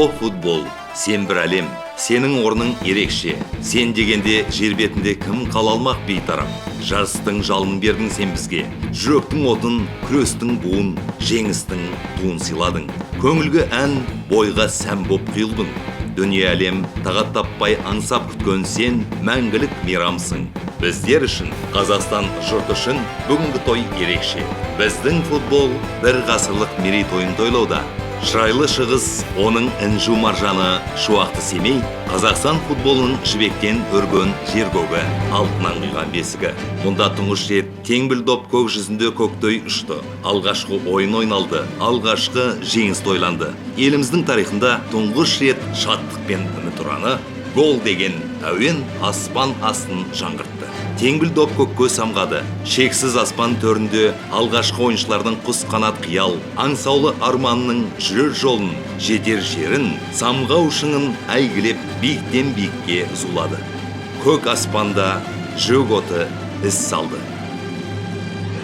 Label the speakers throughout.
Speaker 1: О, футбол, сен бір әлем, сенің орның ерекше. Сен дегенде жер бетінде кім қала алмақ бейтарап. Жарыстың жалын бердің сен бізге. Жүректің отын, күрестің буын, жеңістің туын сыйладың. Көңілге ән, бойға сән боп құйылдың. Дүние әлем тағат таппай аңсап күткен сен мәңгілік мейрамсың. Біздер үшін, Қазақстан жұрт үшін бүгінгі той ерекше. Біздің футбол бір ғасырлық мерейтойын тойлауда. Шырайлы шығыс, оның інжу маржаны, шуақты Семей, Қазақстан футболының жібектен өрген жер көгі, алтыннан құйған бесігі. Мұнда тұңғыш рет теңбіл доп көк жүзінде көктой ұшты. Алғашқы ойын ойналды, алғашқы жеңіс тойланды. Еліміздің тарихында тұңғыш рет шаттық пен үміт ұраны, гол деген әуен аспан астын жаңғыртты. Теңбіл доп көкке самғады. Шексіз аспан төрінде алғашқы ойыншылардың құс қанат қиял, аңсаулы арманның жүрер жолын, жетер жерін, самғау шыңын әйгілеп биіктен биікке зулады. Көк аспанда жүк оты із салды.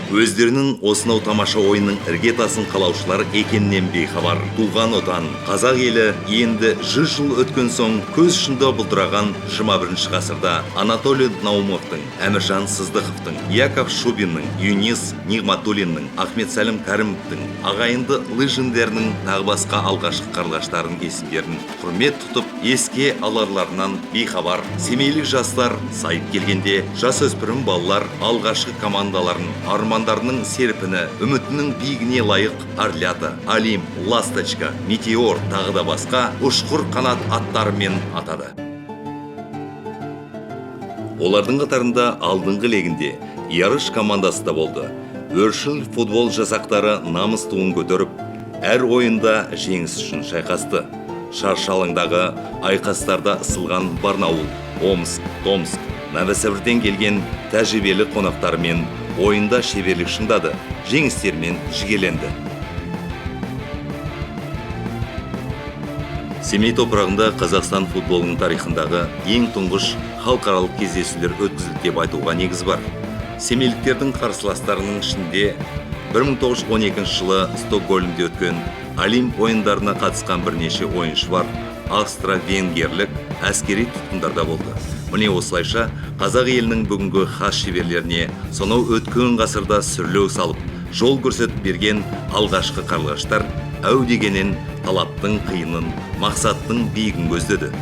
Speaker 1: Өздерінің осынау тамаша ойынның іргетасын қалаушылар екеннен бейхабар. Туған отан, қазақ елі енді 100 жыл өткен соң көз ұшында бұлдыраған 21 ғасырда Анатолий Наумовтың, Әміржан Сыздықовтың, Яков Шубиннің, Юнис Нигматуллиннің, Ахмет Сәлім Кәрімовтің, ағайынды лыжындерінің тағы басқа алғашқы қарлаштарын есімдерін құрмет тұтып еске аларларынан бейхабар. Семейлік жастар сайып келгенде жасөспірім балалар алғашқы командаларын армандарының серпіні, үмітінің биігіне лайық Орлята, Олимп, Ласточка, Метеор тағы да басқа ұшқыр қанат аттарымен атады. Олардың қатарында алдыңғы легінде Ярыш командасы да болды. Өршіл футбол жасақтары намыс туын көтеріп, әр ойында жеңіс үшін шайқасты. Шаршы алаңдағы айқастарда ысылған Барнаул, Омск, Томск, Новосібірден келген тәжірибелі қонақтармен ойында шеберлік шыңдады, жеңістермен жігерленді. Семей топырағында Қазақстан футболының тарихындағы ең тұңғыш халықаралық кездесулер өткізілді деп айтуға негіз бар. Семейліктердің қарсыластарының ішінде 1912 жылы Стокгольмде өткен Олимп ойындарына қатысқан бірнеше ойыншы бар. Австро-венгерлік әскери тұтқындарда болды. Міне осылайша қазақ елінің бүгінгі хас шеберлеріне сонау өткен ғасырда сүрлеу салып, жол көрсетіп берген алғашқы қарлығаштар әу дегеннен талаптың қиынын, мақсаттың биігін көздеді.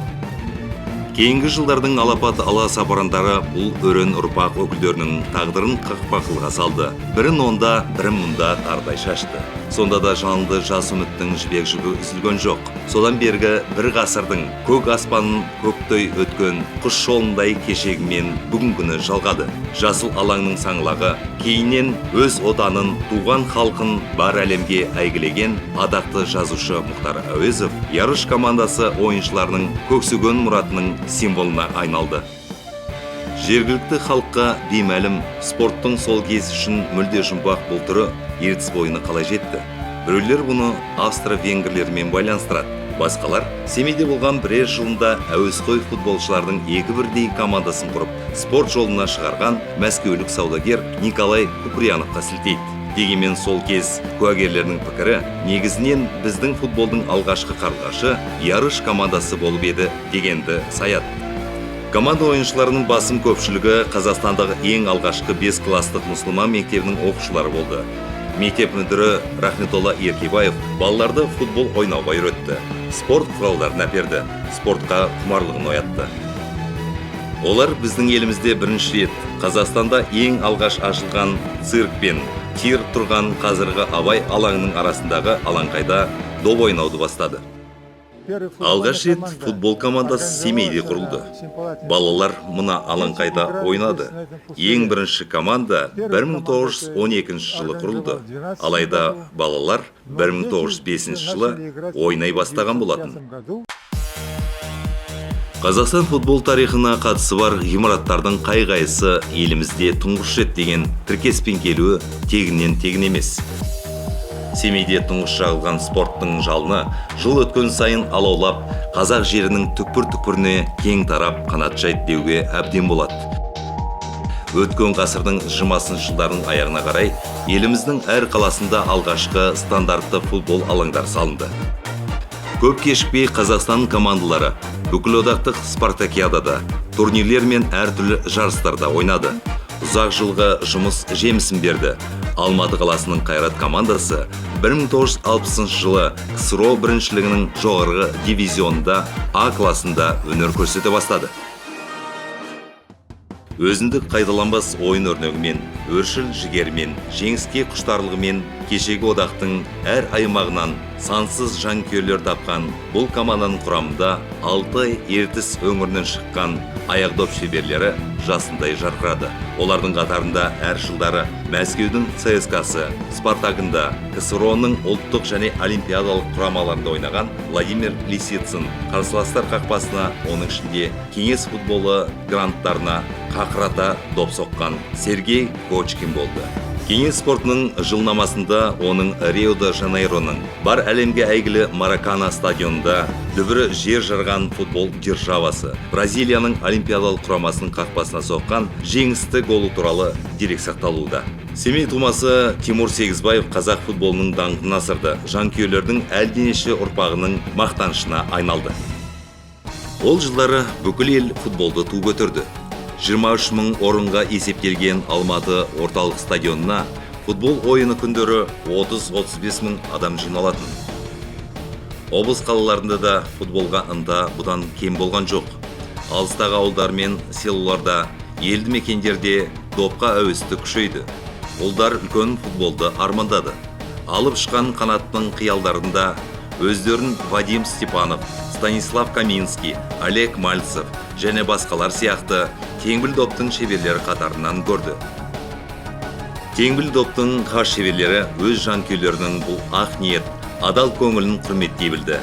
Speaker 1: Кейінгі жылдардың алапат аласапырандары бұл өрен ұрпақ өкілдерінің тағдырын қақпақылға салды. Бірін онда, бірін мұнда тардай шашты. Сонда да жалынды жас үміттің жібек жүгі үзілген жоқ. Содан бергі бір ғасырдың көк аспанын көктой өткен құс жолындай кешегімен бүгінгіні жалғады. Жасыл алаңның саңлағы кейіннен өз отанын, туған халқын бар әлемге әйгілеген атақты жазушы Мұхтар Әуезов Ярыш командасы ойыншыларының көксеген мұратының символына айналды. Жергілікті халыққа беймәлім спорттың сол кез үшін мүлде жұмбақ бұл түрі ертіс бойына қалай жетті. Біреулер бұны австро-венгрлермен байланыстырады. Басқалар Семейде болған бірер жылында әуесқой футболшылардың екі бірдей командасын құрып, спорт жолына шығарған мәскеулік саудагер Николай Куприяновқа сілтейді. Дегенмен сол кез куәгерлерінің пікірі негізінен біздің футболдың алғашқы қарлығашы Ярыш командасы болып еді дегенді саяды. Команда ойыншыларының басым көпшілігі Қазақстандағы ең алғашқы 5 кластық мұсылман мектебінің оқушылары болды. Мектеп мүдірі Рахметолла Еркебаев балаларды футбол ойнауға үйретті. Спорт құралдарын әперді, спортқа құмарлығын оятты. Олар біздің елімізде бірінші рет Қазақстанда ең алғаш ашылған цирк пен тир тұрған қазіргі Абай алаңының арасындағы алаңқайда доп ойнауды бастады. Алғаш рет футбол командасы Семейде құрылды. Балалар мұна алаңқайда ойнады. Ең бірінші команда 1912 жылы құрылды. Алайда балалар 1905 жылы ойнай бастаған болатын. Қазақстан футбол тарихына қатысы бар ғимараттардың қай-қайсы елімізде тұңғыш рет деген тіркеспен келуі тегіннен тегін емес. Семейде тұңғыш жағылған спорттың жалыны жыл өткен сайын алаулап, қазақ жерінің түкпір-түкпіріне кең тарап қанат жайды деуге әбден болады. Өткен ғасырдың 20 жылдардың аяғына қарай еліміздің әр қаласында алғашқы стандартты футбол алаңдары салынды. Көп кешікпей Қазақстан командалары бүкілодақтық спартакиадада, турнирлер мен әртүрлі жарыстарда ойнады. Ұзақ жылғы жұмыс жемісін берді. Алматы қаласының Қайрат командасы 1960 жылы КСРО біріншілігінің жоғарғы дивизионында А классында өнер көрсете бастады. Өзіндік қайталанбас ойын өрнегімен, өршіл жігермен, жеңіске құштарлығымен кешегі одақтың әр аймағынан сансыз жанкүйерлер тапқан бұл команданың құрамында 6 ертіс өңірінен шыққан аяқдоп шеберлері жасындай жарқырады. Олардың қатарында әр жылдары Мәскеудің ЦСКА-сы, Спартагында, КСРО-ның ұлттық және олимпиадалық құрамаларында ойнаған Владимир Лисицын, қарсыластар қақпасына, оның ішінде кеңес футболы гранттарына қақырата доп соққан Сергей Квочкин болды. Кеңес спортының жылнамасында оның Рио-де-Жанейроның бар әлемге әйгілі Маракана стадионында дүбірі жер жарған футбол державасы, Бразилияның олимпиадалық құрамасының қақпасына соққан жеңісті голы туралы дерек сақталуда. Семей тумасы Тимур Сегізбаев қазақ футболының даңқын асырды, жанкүйерлердің әлденеше ұрпағының мақтанышына айналды. Ол жылдары бүкіл ел футболды ту көтерді. 23 мың орынға есептелген Алматы орталық стадионына футбол ойыны күндері 30-35 мың адам жиналатын. Облыс қалаларында да футболға ынта бұдан кем болған жоқ. Алыстағы ауылдар мен селоларда, елді мекендерде допқа әуесті күшейді. Олдар үлкен футболды армандады. Алып шыққан қанаттың қиялдарында өздерін Вадим Степанов, Станислав Каминский, Олег Мальцев және басқалар сияқты теңбіл доптың шеберлері қатарынан көрді. Теңбіл доптың қас шеберлері өз жанкүйерлерінің бұл ақ ниет, адал көңілін құрметтей білді.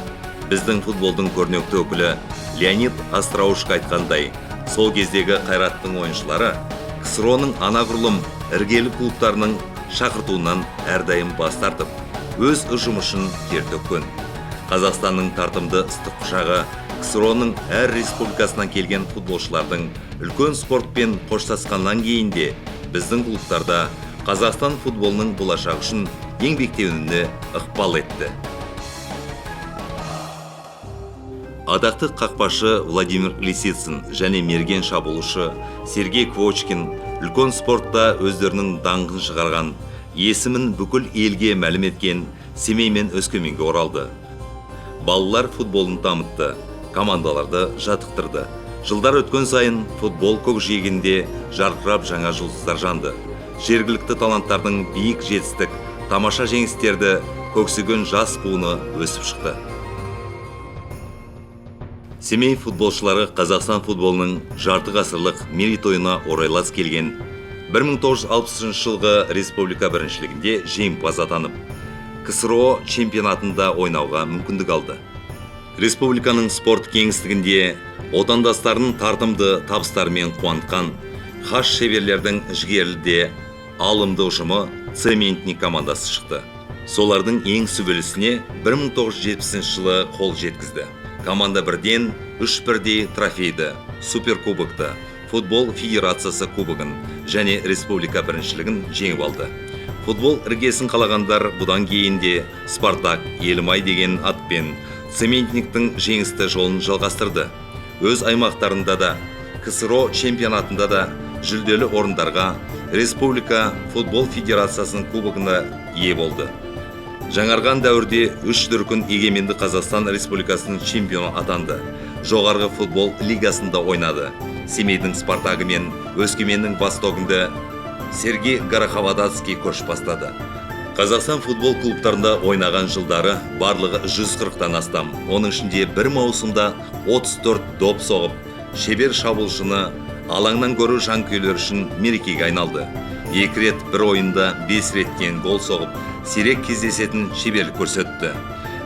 Speaker 1: Біздің футболдың көрнекті өкілі Леонид Остроушко айтқандай, сол кездегі Қайраттың ойыншылары КСРО-ның анағұрлым іргелі клубтарының шақыртуынан әрдайым бас тартып, өз жұмысын тер төккен. Қазақстанның тартымды ыстық құшағы КСРО-ның әр республикасынан келген футболшылардың үлкен спортпен қоштасқаннан кейін де біздің клубтарда Қазақстан футболының болашағы үшін еңбектенуіне ықпал етті. Атақты қақпашы Владимир Лисицын және мерген шабуылшы Сергей Квочкин үлкен спортта өздерінің даңқын шығарған, есімін бүкіл елге мәлім еткен Семей мен Өскеменге оралды. Балалар футболын дамытты, командаларды жаттықтырды. Жылдар өткен сайын футбол көкжиегінде жарқырап жаңа жұлдыздар жанды. Жергілікті таланттардың биік жетістік, тамаша жеңістерді көксеген жас буыны өсіп шықты. Семей футболшылары Қазақстан футболының жарты ғасырлық мерейтойына орайлас келген 1960 жылғы республика біріншілігінде жеңімпаз атанып, КСРО чемпионатында ойнауға мүмкіндік алды. Республиканың спорт кеңістігінде отандастарын тартымды табыстарымен қуантқан хас шеберлердің жігерлі де алымды ұжымы Цементник командасы шықты. Солардың ең сүбелісіне 1970 жылы қол жеткізді. Команда бірден 3 трофейді, суперкубокты, футбол федерациясы кубогын және республика біріншілігін жеңіп алды. Футбол іргесін қалағандар бұдан кейін де Спартак, Елімай деген атпен Цементниктің жеңісті жолын жалғастырды. Өз аймақтарында да, КСРО чемпионатында да жүлделі орындарға Республика футбол федерациясының кубогына ие болды. Жаңарған дәуірде 3 дүркін егеменді Қазақстан Республикасының чемпионы атанды. Жоғарғы футбол лигасында ойнады. Семейдің Спартагы мен Өскеменнің Востогында Сергей Гороховодацкий көш бастады. Қазақстан футбол клубтарында ойнаған жылдары барлығы 140-тан астам. Оның ішінде бір маусымда 34 доп соғып, шебер шабуылшыны алаңнан көру жанкүйерлер үшін мерекеге айналды. 2 рет бір ойында 5 реттен гол соғып, сирек кездесетін шеберлік көрсетті.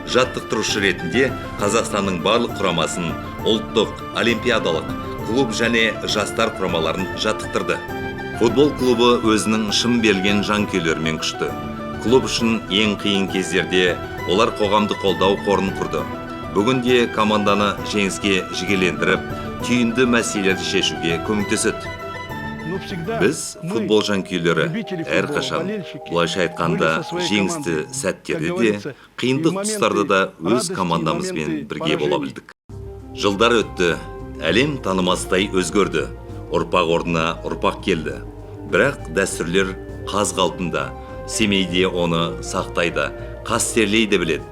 Speaker 1: Жаттықтырушы ретінде Қазақстанның барлық құрамасын ұлттық, олимпиадалық, клуб және жастар құрамаларын жаттықтырды. Футбол клубы өзінің шын берілген жанкүйерлерімен күшті. Клуб үшін ең қиын кездерде олар қоғамдық қолдау қорын құрды. Бүгінде команданы жеңіске жігерлендіріп, түйінді мәселелерді шешуге көмектеседі. Біз футбол жанкүйерлері әрқашан, былайша айтқанда, жеңісті сәттерде де, қиындық тұстарда да өз командамызбен бірге бола білдік. Жылдар өтті, әлем танымастай өзгерді, ұрпақ орнына ұрпақ келді. Бірақ дәстүрлер қаз қалпында, Семейде оны сақтайды, қастерлейді біледі.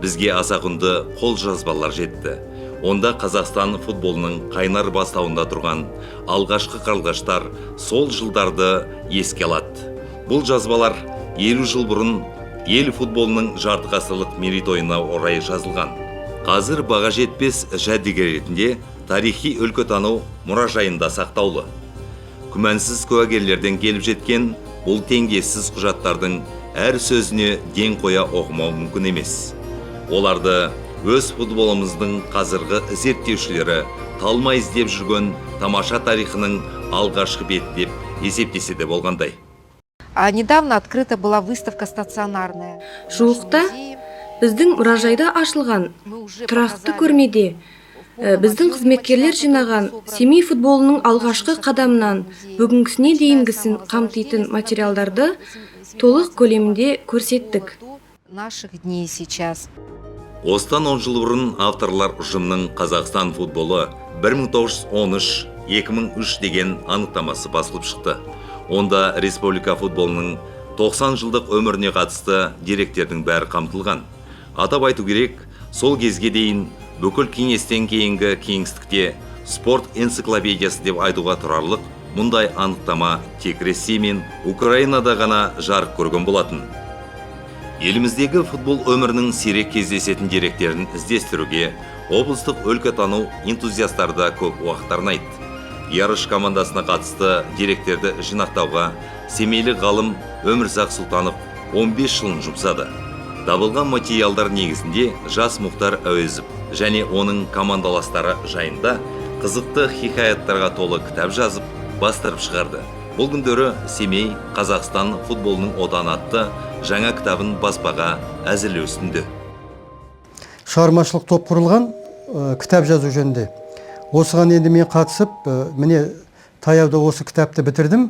Speaker 1: Бізге аса құнды қолжазбалар жетті. Онда Қазақстан футболының қайнар бастауында тұрған алғашқы қарлығаштар сол жылдарды еске алады. Бұл жазбалар 50 жыл бұрын ел футболының жарты ғасырлық мерейтойына орай жазылған. Қазір баға жетпес жәдігер ретінде тарихи өлкетану мұражайында сақтаулы. Күмәнсіз куәгерлерден келіп жеткен бұл теңдессіз құжаттардың әр сөзіне ден қоя оқымау мүмкін емес. Оларды өз футболымыздың қазіргі зерттеушілері талмай іздеп жүрген тамаша тарихының алғашқы беті деп есептесе де болғандай.
Speaker 2: Недавно открыта была выставка стационарная.
Speaker 3: Жуықта біздің мұражайда ашылған тұрақты көрмеде біздің қызметкерлер жинаған Семей футболының алғашқы қадамынан бүгінгісіне дейінгісін қамтитын материалдарды толық көлемінде көрсеттік.
Speaker 2: Наших дней сейчас.
Speaker 1: Осыдан 10 жыл бұрын авторлар ұжымның Қазақстан футболы 1913-2003 деген анықтамасы басылып шықты. Онда республика футболының 90 жылдық өміріне қатысты деректердің бәрі қамтылған. Атап айту керек, сол кезге дейін бүкіл кеңестен кейінгі кеңістікте спорт энциклопедиясы деп айтуға тұрарлық мұндай анықтама тек Ресей мен Украинада ғана жарық көрген болатын. Еліміздегі футбол өмірінің сирек кездесетін деректерін іздестіруге облыстық өлкетану энтузиастарда көп уақыт арнайды. Ярыш командасына қатысты деректерді жинақтауға семейлік ғалым Өмірзақ Сұлтанов 15 жылын жұмсады. Табылған материалдар негізінде жас Мұхтар Әуезов және оның командаластары жайында қызықты хикаяттарға толы кітап жазып, бастырып шығарды. Бұл күндері Семей Қазақстан футболының отаны атты жаңа кітабын баспаға әзірлеу үстінде.
Speaker 4: Шығармашылық топ құрылған кітап жазу жөнінде. Осыған енді мен қатысып, міне таяуда осы кітапты бітірдім.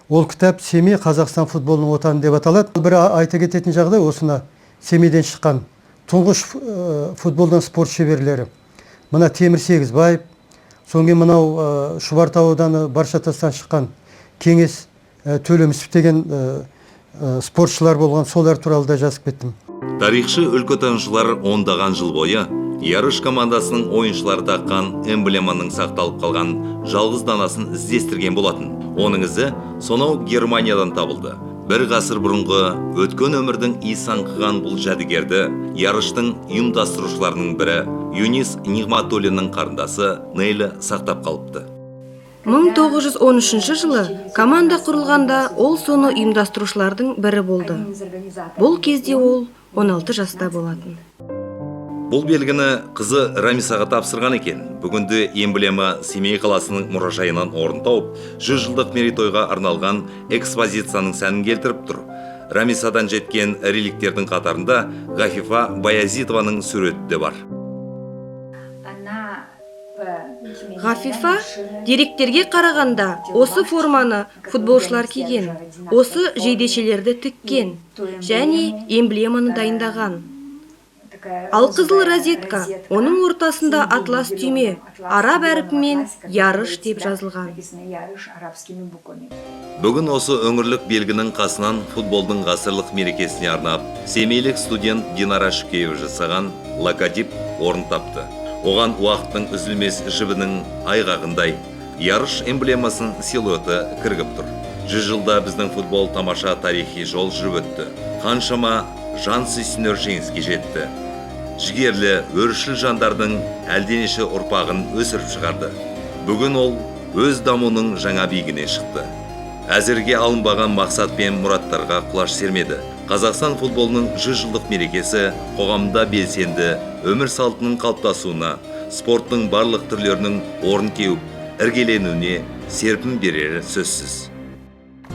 Speaker 4: Ол кітап Семей Қазақстан футболының отаны деп аталады. Бір айта кететін жағдай осына Семейден шыққан тұңғыш футболдан спорт шеберлері. Мына Темір Сегізбаев, соңғы мынау Шұбартау ауданы Баршатастан шыққан Кеңес Төлемісов деген спортшылар болған, солар туралы да жазып кеттім.
Speaker 1: Тарихшы өлкетанушылар ондаған жыл бойы Ярыш командасының ойыншылары таққан эмблеманың сақталып қалған жалғыз данасын іздестірген болатын. Оның ізі сонау Германиядан табылды. Бір ғасыр бұрынғы өткен өмірдің исаңқыған бұл жәдігерді Ярыштың ұйымдастырушыларының бірі Юнис Нигматуллиннің қарындасы Нейлі сақтап қалыпты.
Speaker 3: 1913 жылы команда құрылғанда ол соны ұйымдастырушылардың бірі болды. Бұл кезде ол 16 жаста болатын.
Speaker 1: Бұл белгіні қызы Рамисаға тапсырған екен. Бүгінде эмблема Семей қаласының мұражайынан орын тауып, 100 жылдық мерейтойға арналған экспозицияның сәнін келтіріп тұр. Рамисадан жеткен реликтердің қатарында Ғафифа Баязитованың суреті де бар.
Speaker 3: Ғафифа деректерге қарағанда осы форманы футболшылар киген, осы жейдешелерді тіккен және эмблеманы дайындаған. Ал қызыл розетка, оның ортасында атлас түйме, араб әріпімен Ярыш деп жазылған.
Speaker 1: Бүгін осы өңірлік белгінің қасынан футболдың ғасырлық мерекесіне арнап, семейлік студент Динара Шүкеева жасаған логотип орын тапты. Оған уақыттың үзілмес жібінің айғағындай Ярыш эмблемасын силуэті кіргіп тұр. 100 жылда біздің футбол тамаша тарихи жол жүріп өтті. Қаншама жан сүйсінер жеңіске жетті. Жігерлі, өршіл жандардың әлденеше ұрпағын өсіріп шығарды. Бүгін ол өз дамуының жаңа биігіне шықты. Әзірге алынбаған мақсат пен мұраттарға құлаш сермеді. Қазақстан футболының 100 жылдық мерекесі қоғамда белсенді өмір салтының қалыптасуына, спорттың барлық түрлерінің орын теуіп, іргеленуіне серпін берері сөзсіз.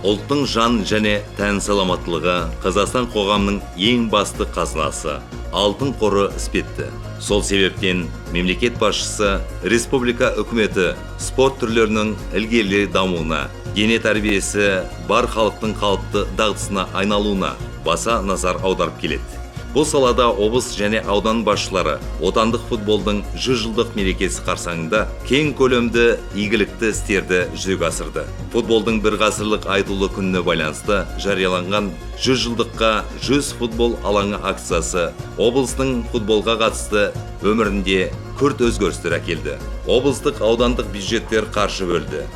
Speaker 1: Ұлттың жан және тән саламаттылығы Қазақстан қоғамның ең басты қазынасы, алтын қоры іспетті. Сол себептен мемлекет басшысы, республика үкіметі спорт түрлерінің ілгерілі дамуына дене тәрбиесі бар халықтың қалыпты дағдысына айналуына баса назар аударып келеді. Бұл салада облыс және аудан басшылары отандық футболдың 100 жылдық мерекесі қарсаңында кең көлемді игілікті істерді жүзеге асырды. Футболдың бір ғасырлық айтулы күніне байланысты жарияланған 100 жылдыққа 100 футбол алаңы акциясы облыстың футболға қатысты өмірінде күрт өзгерістер әкелді. Облыстық аудандық бюджеттер қаржы бөлді.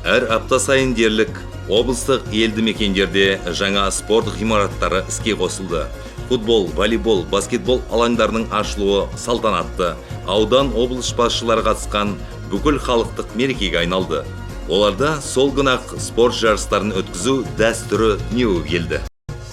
Speaker 1: Әр апта сайын дерлік облыстық елді мекендерде жаңа спорт ғимараттары іске қосылды. Футбол, волейбол, баскетбол алаңдарының ашылуы салтанатты. Аудан облыс басшылары қатысқан бүкіл халықтық мерекеге айналды. Оларда сол күні-ақ спорт жарыстарын өткізу дәстүрі дүниеге келді.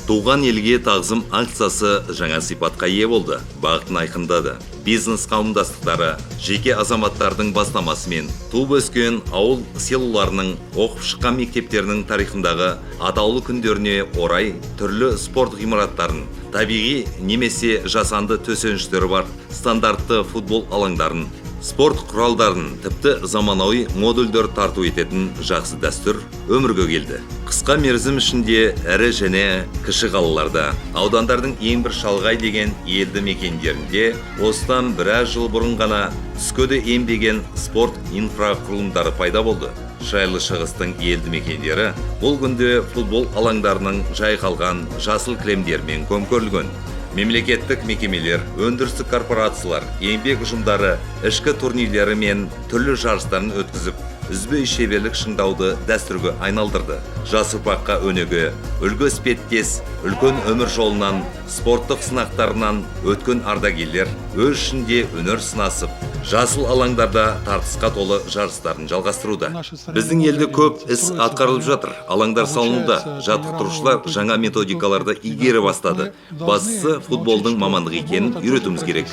Speaker 1: Туған елге тағзым акциясы жаңа сипатқа ие болды. Бағытын айқындады. Бизнес қауымдастықтары, жеке азаматтардың бастамасымен туып өскен ауыл селоларының оқып шыққан мектептерінің тарихындағы атаулы күндеріне орай түрлі спорт ғимараттарын, табиғи немесе жасанды төсеніштері бар стандартты футбол алаңдарын, спорт құралдарын, тіпті заманауи модульдер тарту ететін жақсы дәстүр өмірге келді. Қысқа мерзім ішінде әрі және кіші қалаларда, аудандардың ең бір шалғай деген елді мекендерінде осыдан біраз жыл бұрын ғана түскөде ембеген спорт инфрақұрылымдары пайда болды. Шайлы шығыстың елді мекендері бұл күнде футбол алаңдарының жайқалған жасыл кілемдермен көмкерілген. Мемлекеттік мекемелер, өндірістік корпорациялар, еңбек ұжымдары ішкі турнирлері мен түрлі жарыстарын өткізіп, үзбей шеберлік шыңдауды дәстүрге айналдырды. Жас ұрпаққа өнеге, үлгі іспеттес, үлкен өмір жолынан, спорттық сынақтарынан өткен ардагерлер өз ішінде өнер сынасып, жасыл алаңдарда тартысқа толы жарыстарын жалғастыруда. Біздің елде көп іс атқарылып жатыр. Алаңдар салынуда, жаттықтырушылар жаңа методикаларды игере бастады. Бастысы футболдың мамандық екенін үйретуіміз керек.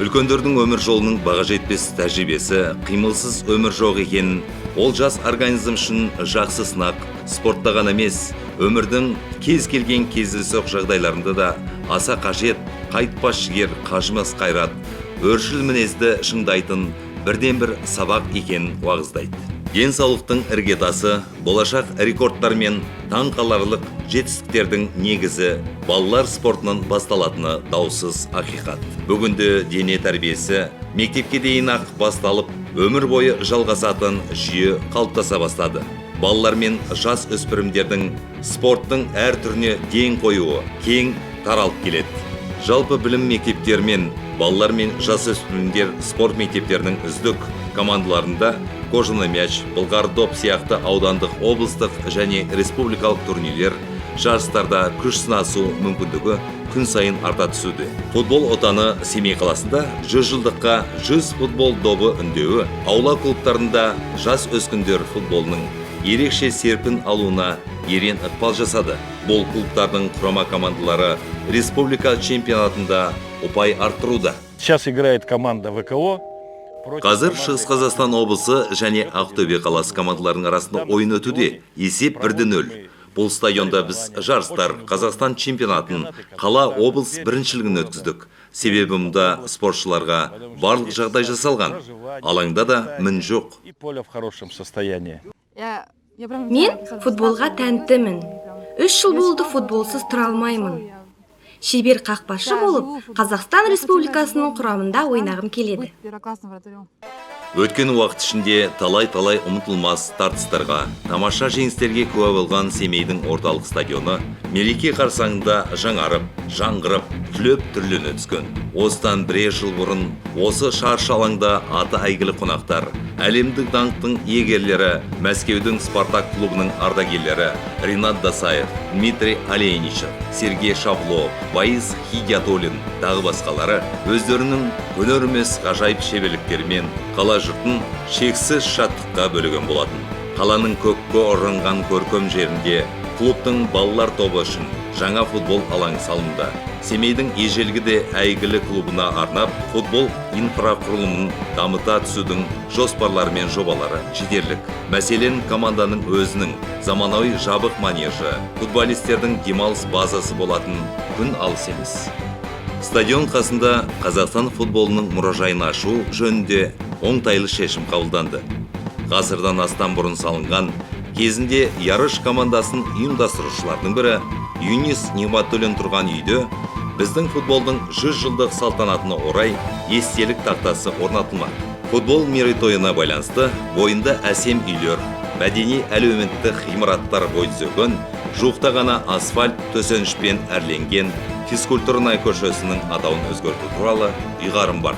Speaker 1: Үлкендердің өмір жолының баға жетпес тәжірибесі, қимылсыз өмір жоқ екенін, ол жас организм үшін жақсы сынақ, спортта ғана емес, өмірдің кез келген кездейсоқ жағдайларында да аса қажет, қайтпас жігер, қажымас қайрат, өршіл мінезді шыңдайтын бірден бір сабақ екенін уағыздайды. Денсаулықтың іргетасы, болашақ рекордтар мен таңқаларлық жетістіктердің негізі балалар спортының басталатыны даусыз ақиқат. Бүгінде дене тәрбиесі мектепке дейін ақ басталып, өмір бойы жалғасатын жүйе қалыптаса бастады. Балалар мен жас өспірімдердің спорттың әр түріне ден қоюы кең таралып келеді. Жалпы білім мектептері мен балалар мен жас өспірімдер спорт мектептерінің үздік командаларында кожаный мяч, былғары доп сияқты аудандық, облыстық және республикалық турнирлер, жарыстарда күш сынасу мүмкіндігі күн сайын арта түсуде. Футбол отаны Семей қаласында 100 жылдыққа 100 футбол добы үндеуі, аула клубтарында жас өскіндер футболының ерекше серпін алуына ерен ықпал жасады. Бұл клубтардың құрама командалары республика чемпионатында ұпай арттыруда.
Speaker 5: Сейчас играет команда ВКО.
Speaker 1: Қазір Шығыс Қазақстан облысы және Ақтөбе қаласы командаларының арасында ойын өтуде. Есеп 1-0. Бұл стадионда біз жарыстар, Қазақстан чемпионатын, қала облыс біріншілігін өткіздік. Себебі мұнда спортшыларға барлық жағдай жасалған. Алаңда да мін жоқ.
Speaker 5: И поле в хорошем состоянии.
Speaker 3: Мен футболға тәнтімін. 3 жыл болды футболсыз тұра алмаймын. Шебер қақпашы болып, Қазақстан Республикасының құрамында ойнағым келеді.
Speaker 1: Өткен уақыт ішінде талай-талай ұмытылмас тартыстарға, тамаша жеңістерге куә болған Семейдің орталық стадионы мереке қарсаңында жаңарып, жаңғырып, түлеп түрлене түскен. Осыдан бірер жыл бұрын осы шаршы алаңда аты әйгілі қонақтар, әлемдік даңқтың иегерлері, Мәскеудің Спартак клубының ардагерлері Ринат Досаев, Дмитрий Олейничев, Сергей Шавлов, Байыз Хидиятолин тағы басқалары өздерінің өнер емес ғажайып шеберліктерімен қала жұртын шексіз шаттыққа бөлеген болатын. Қаланың көкке орынған көркем жерінде клубтың балалар тобы үшін жаңа футбол алаңы салынды. Семейдің ежелгі де әйгілі клубына арнап футбол инфрақұрылымын дамыта түсудің жоспарлары мен жобалары жетерлік. Мәселен, команданың өзінің заманауи жабық манежі, футболистердің демалыс базасы болатын күн алыс емес. Стадион қасында Қазақстан футболының мұражайын ашу жөнінде оңтайлы шешім қабылданды. Ғасырдан астам бұрын салынған Кезінде ярыш командасын ұйымдастырушылардың бірі Юнис Ниматуллин тұрған үйде біздің футболдың 100 жылдық салтанатына орай естелік тақтасы орнатылмақ. Футбол мерейтойына байланысты бойында әсем үйлер, мәдени әлеуметтік ғимараттар бой түзеген, жуықта ғана асфальт төсенішпен әрленген физкультурная көшесінің атауын өзгерту туралы ұйғарым бар.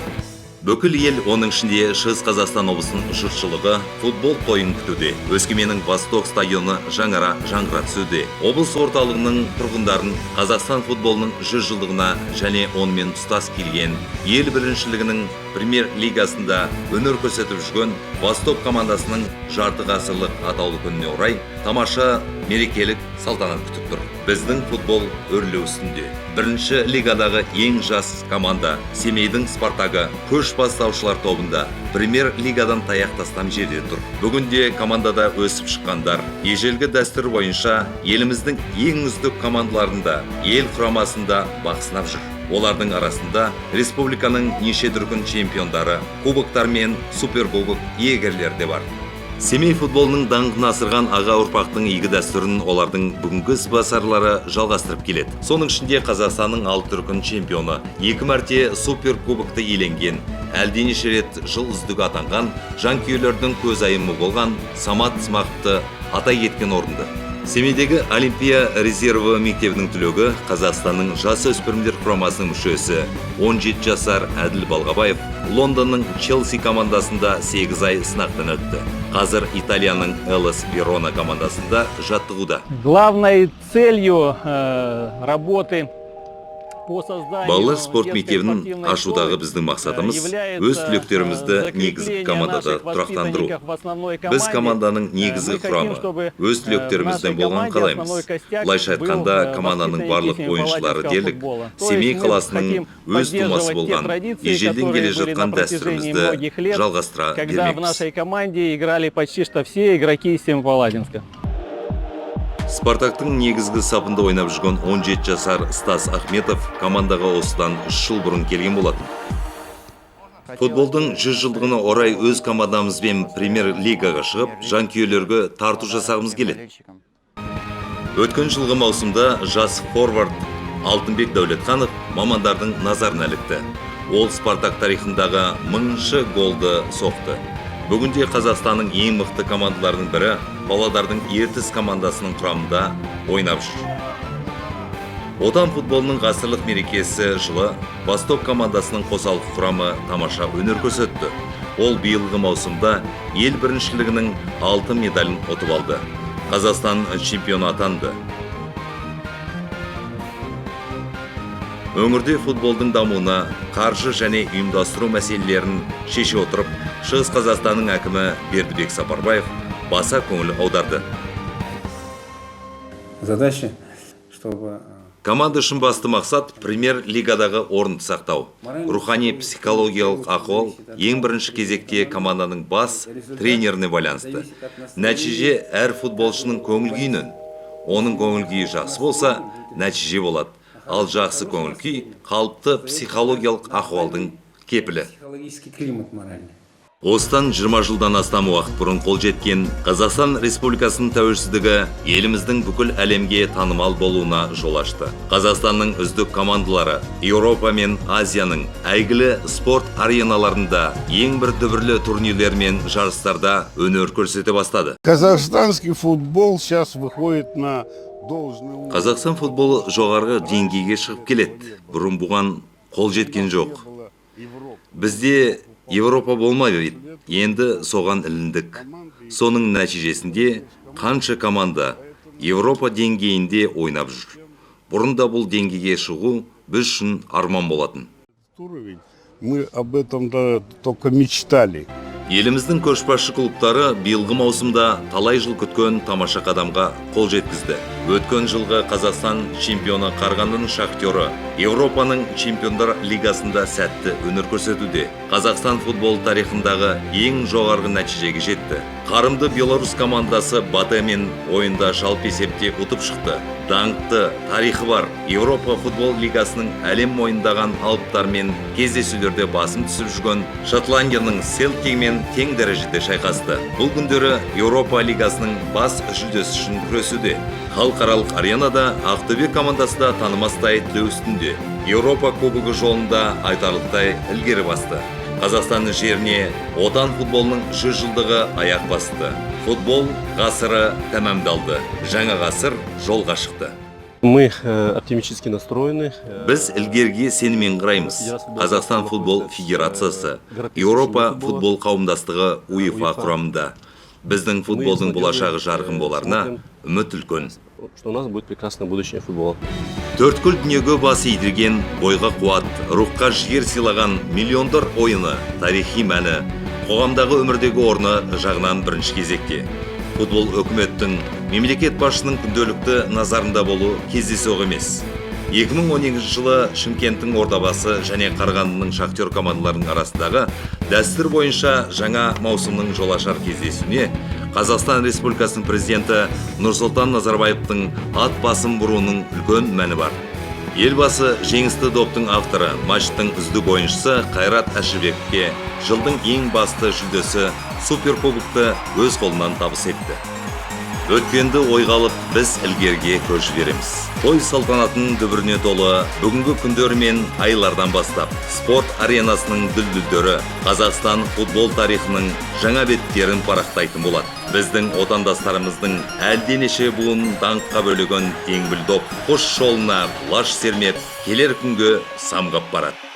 Speaker 1: Бүкіл ел, оның ішінде Шығыс Қазақстан облысының жұртшылығы футбол тойын күтуде. Өскеменнің Восток стадионы жаңара жаңғыра түсуде. Облыс орталығының тұрғындарын Қазақстан футболының 100 жылдығына және онымен тұстас келген ел біріншілігінің премьер лигасында өнер көрсетіп жүрген Восток командасының жарты ғасырлық атаулы күніне орай тамаша мерекелік салтанат күтіп тұр. Біздің футбол өрлеу үстінде. Бірінші лигадағы ең жас команда Семейдің Спартагы көш бастаушылар тобында премьер лигадан таяқ тастам жерде тұр. Бүгінде командада өсіп шыққандар ежелгі дәстүр бойынша еліміздің ең үздік командаларында ел құрамасында бақ сынап жүр. Олардың арасында республиканың неше дүркін чемпиондары, кубоктар мен суперкубок иегерлері де бар. Семей футболының даңқын асырған аға ұрпақтың игі дәстүрін олардың бүгінгі ісбасарлары жалғастырып келеді. Соның ішінде Қазақстанның 6 дүркін чемпионы, 2 мәрте суперкубокты иеленген, әлденеше рет жыл үздігі атанған, жанкүйерлердің көзайымы болған Самат Смақовты атай кеткен орынды. Семейдегі Олимпия резерві мектебінің түлегі Қазақстанның жас өспірімдер құрамасының мүшесі 17 жасар Әділ Балғабаев Лондонның Челси командасында 8 ай сынақтан өтті. Қазір Италияның Элас Верона командасында жаттығуда.
Speaker 5: Главной целью работы
Speaker 1: Балалар спорт мектебінің ашудағы біздің мақсатымыз өз түлектерімізді негізгі командада тұрақтандыру. Біз команданың негізгі құрамы, өз түлектерімізден болған қалаймыз. Былайша айтқанда, команданың барлық ойыншылары дерлік Семей қаласының өз тумасы болған, ежелден келе жатқан дәстүрімізді жалғастыра бермейміз.
Speaker 5: Когда в нашей команде играли почти что все игроки из Семипаладинска.
Speaker 1: Спартактың негізгі сапында ойнап жүрген 17 жасар Стас Ахметов командаға осыдан 3 жыл бұрын келген болатын. Футболдың 100 жылдығына орай өз командамызбен премьер лигаға шығып, жанкүйерлерге тарту жасағымыз келеді. Өткен жылғы маусымда жас форвард Алтынбек Дәулетханов мамандардың назарына ілікті. Ол Спартак тарихындағы 1000-шы голды соқты. Бүгінде Қазақстанның ең мықты командаларының бірі Павлодардың Ертіс командасының құрамында ойнап жүр. Отан футболының ғасырлық мерекесі жылы Восток командасының қосалқы құрамы тамаша өнер көрсетті. Ол биылғы маусымда ел біріншілігінің алтын медалін ұтып алды. Қазақстан чемпионы атанды. Өңірде футболдың дамуына қаржы және ұйымдастыру мәселелерін шеше отырып, Шығыс Қазақстанның әкімі Бердібек Сапарбаев баса көңіл аударды.
Speaker 6: Задача, чтобы
Speaker 1: Команда үшін басты мақсат премьер лигадағы орынды сақтау. Рухани психологиялық ахуал ең бірінші кезекте команданың бас тренеріне байланысты. Нәтиже әр футболшының көңіл күйінен. Оның көңіл күйі жақсы болса, нәтиже болады. Ал жақсы көңіл күй қалыпты психологиялық ахуалдың кепілі.
Speaker 6: психологический климат моральный.
Speaker 1: Осыдан 20 жылдан астам уақыт бұрын қол жеткен Қазақстан Республикасының тәуелсіздігі еліміздің бүкіл әлемге танымал болуына жол ашты. Қазақстанның үздік командалары Еуропа мен Азияның әйгілі спорт ареналарында ең бір дүбірлі турнирлер мен жарыстарда өнер көрсете бастады.
Speaker 7: Казахстанский футбол сейчас выходит на должный уровень.
Speaker 1: Қазақстан футболы жоғарғы деңгейге шығып келеді. Бұрын бұған қол жеткен жоқ. Бізде Европа болмайды, енді соған іліндік. Соның нәтижесінде қанша команда Европа деңгейінде ойнап жүр. Бұрында бұл деңгейге шығу біз үшін арман болатын.
Speaker 7: Мы об этом только мечтали.
Speaker 1: Еліміздің көшбасшы клубтары биылғы маусымда талай жыл күткен тамаша қадамға қол жеткізді. Өткен жылғы Қазақстан чемпионы Қарағандының Шахтері Еуропаның чемпиондар лигасында сәтті өнер көрсетуде. Қазақстан футбол тарихындағы ең жоғарғы нәтижеге жетті. Қарымды Беларусь командасы Батэмен ойында жалпы есепте ұтып шықты. Даңқты тарихы бар Еуропа футбол лигасының әлем мойындаған алыптармен кездесулерде басым түсіп жүрген Шотландияның Селтикмен тең дәрежеде шайқасты. Бұл күндері Еуропа лигасының бас жүлдесі үшін күресуде. Халықаралық аренада Ақтөбе командасы да танымастай түлеу үстінде. Еуропа кубогы жолында айтарлықтай ілгері басты. Қазақстанның жеріне отан футболының 100 жылдығы аяқ басты. Футбол ғасыры тәмамдалды. Жаңа ғасыр жолға шықты.
Speaker 8: Мы оптимистически настроены.
Speaker 1: Біз ілгерге сеніммен қараймыз. Қазақстан футбол федерациясы, Еуропа футбол қауымдастығы УЕФА құрамында. Біздің футболдың болашағы жарқын боларына үміт үлкен.
Speaker 8: Что у нас будет прекрасное будущее футбола.
Speaker 1: Төрткүл дүниеге бас идірген, бойға қуат, рухқа жігер сыйлаған миллиондар ойыны, тарихи мәні, қоғамдағы өмірдегі орны жағынан бірінші кезекте. Футбол өкіметтің, мемлекет басшының күнделікті назарында болу кездейсоқ емес. 2012 жылы Шымкенттің Ордабасы және Қарағандының Шахтер командаларының арасындағы дәстүр бойынша жаңа маусымның жол ашар кездесуіне Қазақстан Республикасының президенті Нұрсұлтан Назарбаевтың ат басын бұруының үлкен мәні бар. Елбасы жеңісті доптың авторы, матчтың үздік ойыншысы Қайрат Әшірбековке жылдың ең басты жүлдесі Суперкубокты өз қолынан табыс етті. Өткенді ойға алып, біз ілгерге көш береміз. Той салтанатының дүбіріне толы бүгінгі күндер мен айлардан бастап спорт аренасының дүлдүлдері Қазақстан футбол тарихының жаңа беттерін парақтайтын болады. Біздің отандастарымыздың әлденеше буын даңққа бөлеген еңбіл доп қош жолына құлаш сермеп, келер күнге самғап барады.